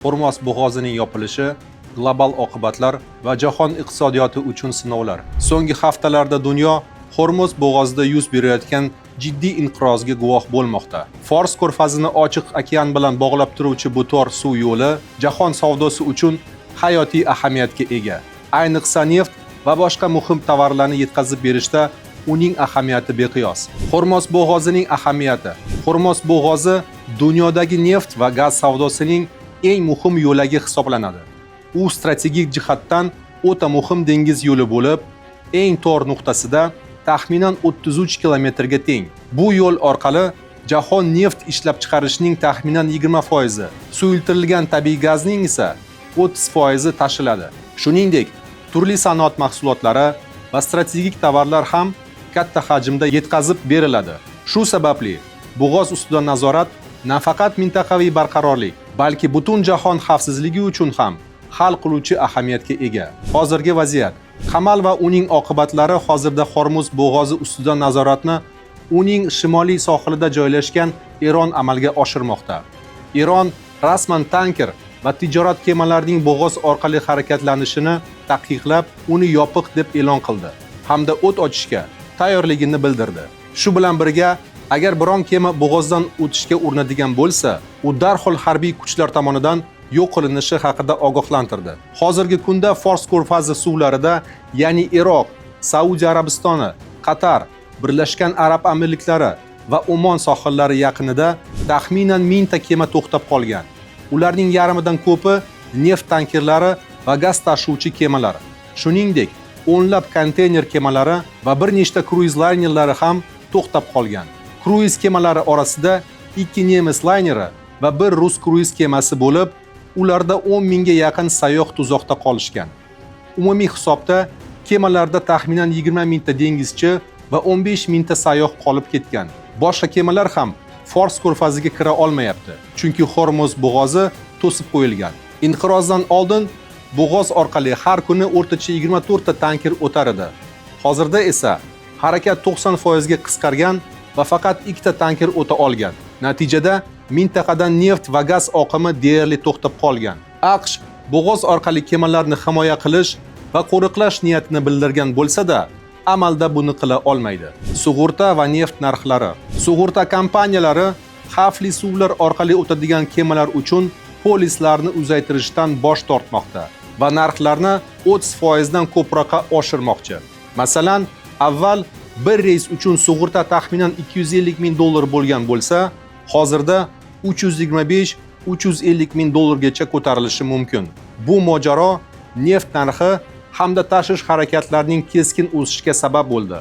Hormuz bo'g'ozining yopilishi, global oqibatlar va jahon iqtisodiyoti uchun sinovlar. So'nggi haftalarda dunyo Hormuz bo'g'ozida yuz berayotgan jiddiy inqirozga guvoh bo'lmoqda. Fors ko'rfazini ochiq okean bilan bog'lab turuvchi bu tor suv yo'li jahon savdosi uchun hayotiy ahamiyatga ega. Ayniqsa neft va boshqa muhim tovarlarni yetkazib berishda uning ahamiyati beqiyos. Hormuz bo'g'ozining ahamiyati. Hormuz bo'g'ozi dunyodagi neft va gaz savdosining eng muhim yo'lagi hisoblanadi. U strategik jihatdan o'ta muhim dengiz yo'li bo'lib, eng tor nuqtasida taxminan 33 kilometrga teng. Bu yo'l orqali jahon neft ishlab chiqarishning taxminan 20%, suyultirilgan tabiiy gazning esa 30% tashiladi. Shuningdek, turli sanoat mahsulotlari va strategik tovarlar ham katta hajmda yetkazib beriladi. Shu sababli bo'g'oz ustidan nazorat nafaqat mintaqaviy barqarorlik, balki butun jahon xavfsizligi uchun ham hal qiluvchi ahamiyatga ega. Hozirgi vaziyat. Qamal va uning oqibatlari hozirda Hormuz bo'g'ozi ustidan nazoratni uning shimoliy sohilida joylashgan Eron amalga oshirmoqda. Eron rasman tanker va tijorat kemalarining bo'g'oz orqali harakatlanishini taqiqlab, uni yopiq deb e'lon qildi hamda o't ochishga tayyorligini bildirdi. Shu bilan birga, agar biron kema bo'g'ozdan o'tishga urinadigan bo'lsa, u darhol harbiy kuchlar tomonidan yo'q qilinishi haqida ogohlantirdi. Hozirgi kunda Fors ko'rfazi suvlarida, ya'ni Iroq, Saudiya Arabistoni, Qatar, Birlashgan Arab Amirliklari va Omon sohillari yaqinida taxminan 1000 ta kema to'xtab qolgan. Ularning yarmidan ko'pi neft tankerlari va gaz tashuvchi kemalar. Shuningdek, o'nlab konteyner kemalari va bir nechta kruiz laynerlari ham to'xtab qolgan. Kruiz kemalari orasida 2 nemis layneri va bir rus kruiz kemasi bo'lib, ularda 10 mingga yaqin sayyoh tuzoqda qolishgan. Umumiy hisobda kemalarda taxminan 20 mingta dengizchi va 15 mingta sayyoh qolib ketgan. Boshqa kemalar ham Fors ko'rfaziga kira olmayapti, chunki Hormuz bo'g'ozi to'sib qo'yilgan. Inqirozdan oldin bo'g'oz orqali har kuni o'rtacha 24 ta tanker o'tar edi. Hozirda esa harakat 90% ga qisqargan va faqat 2 ta tanker o'ta olgan. Natijada mintaqadan neft va gaz oqimi deyarli to'xtab qolgan. AQSh bo'g'oz orqali kemalarni himoya qilish va qo'riqlash niyatini bildirgan bo'lsa-da, amalda buni qila olmaydi. Sug'urta va neft narxlari. Sug'urta kompaniyalari xavfli suvlar orqali o'tadigan kemalar uchun polislarni uzaytirishdan bosh tortmoqda va narxlarni 30% dan ko'proqqa oshirmoqchi. Masalan, avval bir reys uchun sug'urta taxminan 250 ming dollar bo'lgan bo'lsa, hozirda 325-350 ming dollargacha ko'tarilishi mumkin. Bu mojaro neft narxi hamda tashish harakatlarining keskin o'sishiga sabab bo'ldi.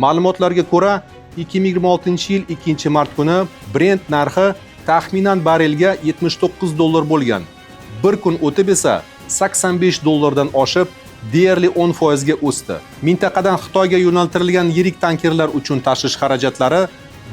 Ma'lumotlarga ko'ra, 2026-yil 2-mart kuni Brent narxi taxminan barelga 79 dollar bo'lgan. Bir kun o'tib esa 85 dollardan oshib, deyarli 10% ga o'sdi. Mintaqadan Xitoyga yo'naltirilgan yirik tankerlar uchun tashish xarajatlari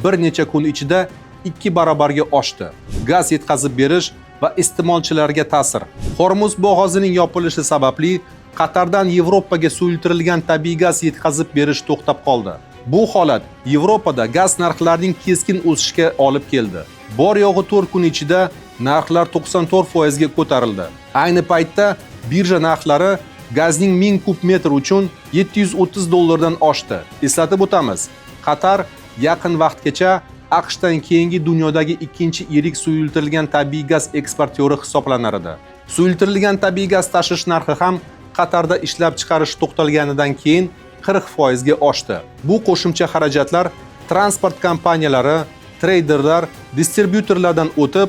bir necha kun ichida 2 barobarga oshdi. Gaz yetkazib berish va iste'molchilarga ta'sir. Hormuz bo'g'ozining yopilishi sababli Qatardan Yevropaga suyultirilgan tabiiy gaz yetkazib berish to'xtab qoldi. Bu holat Yevropada gaz narxlarining keskin o'sishiga olib keldi. Bor yo'g'i 4 kun ichida narxlar 94% ga ko'tarildi. Ayni paytda birja narxlari gazning 1000 kub metr uchun 730 dollardan oshdi. Eslatib o'tamiz, Qatar yaqin vaqtgacha AQShdan keyingi dunyodagi ikkinchi yirik suyultirilgan tabiiy gaz eksportyori hisoblanar edi. Suyultirilgan tabiiy gaz tashish narxi ham Qatarda ishlab chiqarish to'xtalganidan keyin 40% ga oshdi. Bu qo'shimcha xarajatlar transport kompaniyalari, treyderlar, distribyutorlardan o'tib,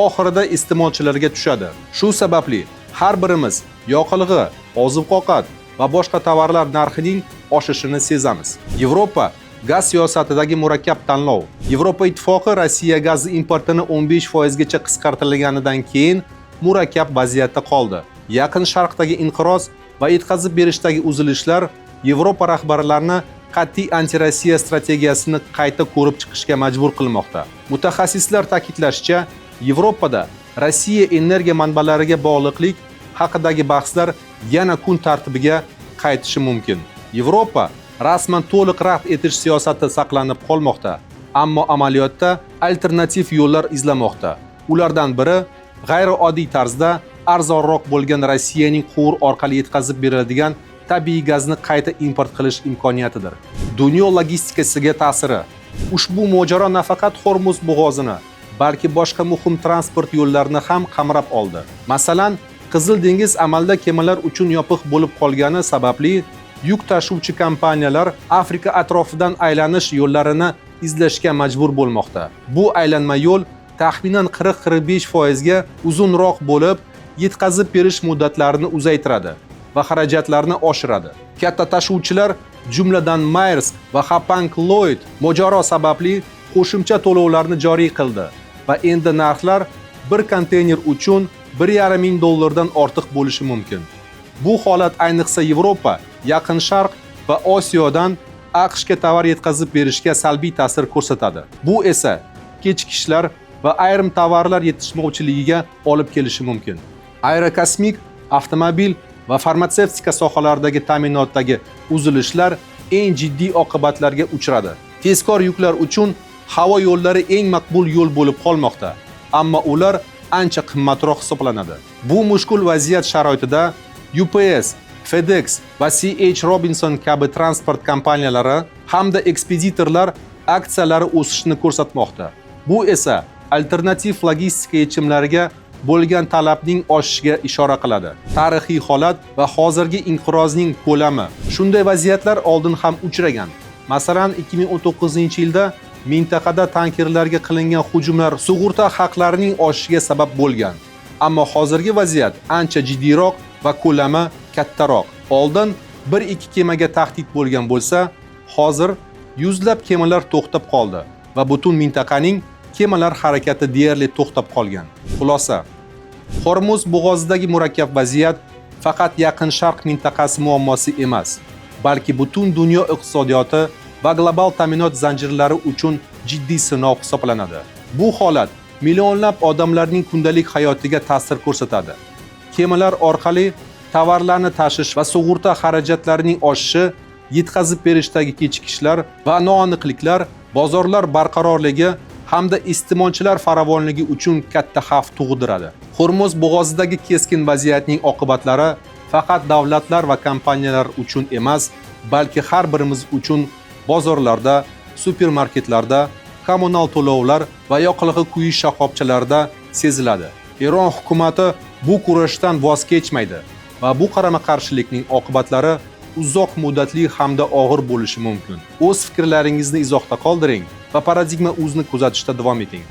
oxirida iste'molchilarga tushadi. Shu sababli har birimiz yoqilg'i, oziq-ovqat va boshqa tovarlar narxining oshishini sezamiz. Yevropa gaz siyosatidagi murakkab tanlov. Yevropa Ittifoqi Rossiya gazi importini 15% gacha qisqartirilganidan keyin murakkab vaziyatda qoldi. Yaqin Sharqdagi inqiroz va yetkazib berishdagi uzilishlar Yevropa rahbarlarini qat'iy anti-Rossiya strategiyasini qayta ko'rib chiqishga majbur qilmoqda. Mutaxassislar ta'kidlashicha, Yevropada Rossiya energiya manbalariga bog'liqlik haqidagi bahslar yana kun tartibiga qaytishi mumkin. Yevropa rasman to'liq rad etish siyosati saqlanib qolmoqda, ammo amaliyotda alternativ yo'llar izlamoqda. Ulardan biri g'ayrioddiy tarzda arzonroq bo'lgan Rossiyaning quvur orqali yetkazib beriladigan tabiiy gazni qayta import qilish imkoniyatidir. Dunyo logistikasiga ta'siri. Ushbu mojaro nafaqat Hormuz bo'g'ozini, balki boshqa muhim transport yo'llarini ham qamrab oldi. Masalan, Qizil dengiz amalda kemalar uchun yopiq bo'lib qolgani sababli yuk tashuvchi kompaniyalar Afrika atrofidan aylanish yo'llarini izlashga majbur bo'lmoqda. Bu aylanma yo'l taxminan 40-45% ga uzunroq bo'lib, yetkazib berish muddatlarini uzaytiradi va xarajatlarni oshiradi. Katta tashuvchilar, jumladan Maersk va Hapag-Lloyd mojaro sababli qo'shimcha to'lovlarni joriy qildi va endi narxlar bir konteyner uchun $1,500 ortiq bo'lishi mumkin. Bu holat ayniqsa Yevropa, Yaqin Sharq va Osiyodan AQShga tovar yetkazib berishga salbiy ta'sir ko'rsatadi. Bu esa kechikishlar va ayrim tovarlar yetishmovchiligiga olib kelishi mumkin. Aerokosmik, avtomobil va farmatsevtika sohalaridagi ta'minotdagi uzilishlar eng jiddiy oqibatlarga uchradi. Tezkor yuklar uchun havo yo'llari eng maqbul yo'l bo'lib qolmoqda, ammo ular ancha qimmatroq hisoblanadi. Bu mushkul vaziyat sharoitida UPS, FedEx va C.H. Robinson kabi transport kompaniyalari hamda ekspeditorlar aksiyalari o'sishini ko'rsatmoqda. Bu esa alternativ logistika yechimlariga bo'lgan talabning oshishiga ishora qiladi. Tarixiy holat va hozirgi inqirozning ko'lami. Shunday vaziyatlar oldin ham uchragan. Masalan, 2019-yilda mintaqada tankerlarga qilingan hujumlar sug'urta haqlarining oshishiga sabab bo'lgan. Ammo hozirgi vaziyat ancha jiddiyroq va ko'lami kattaroq. Oldin 1-2 kemaga tahdid bo'lgan bo'lsa, hozir yuzlab kemalar to'xtab qoldi va butun mintaqaning kemalar harakati deyarli to'xtab qolgan. Xulosa: Hormuz bo'g'ozidagi murakkab vaziyat faqat Yaqin Sharq mintaqasi muammosi emas, balki butun dunyo iqtisodiyoti va global ta'minot zanjirlari uchun jiddiy sinov hisoblanadi. Bu holat millionlab odamlarning kundalik hayotiga ta'sir ko'rsatadi. Kemalar orqali tovarlarni tashish va sug'urta xarajatlarining oshishi, yetkazib berishdagi kechikishlar va noaniqliklar bozorlar barqarorligi hamda iste'molchilar farovonligi uchun katta xavf tug'diradi. Hormuz bo'g'ozidagi keskin vaziyatning oqibatlari faqat davlatlar va kompaniyalar uchun emas, balki har birimiz uchun bozorlarda, supermarketlarda, kommunal to'lovlar va yoqilg'i quyish shoxobchalarida seziladi. Eron hukumati bu kurashdan voz kechmaydi va bu qarama-qarshilikning oqibatlari uzoq muddatli hamda og'ir bo'lishi mumkin. O'z fikrlaringizni izohda qoldiring va Paradigma.uz'ni kuzatishda davom eting.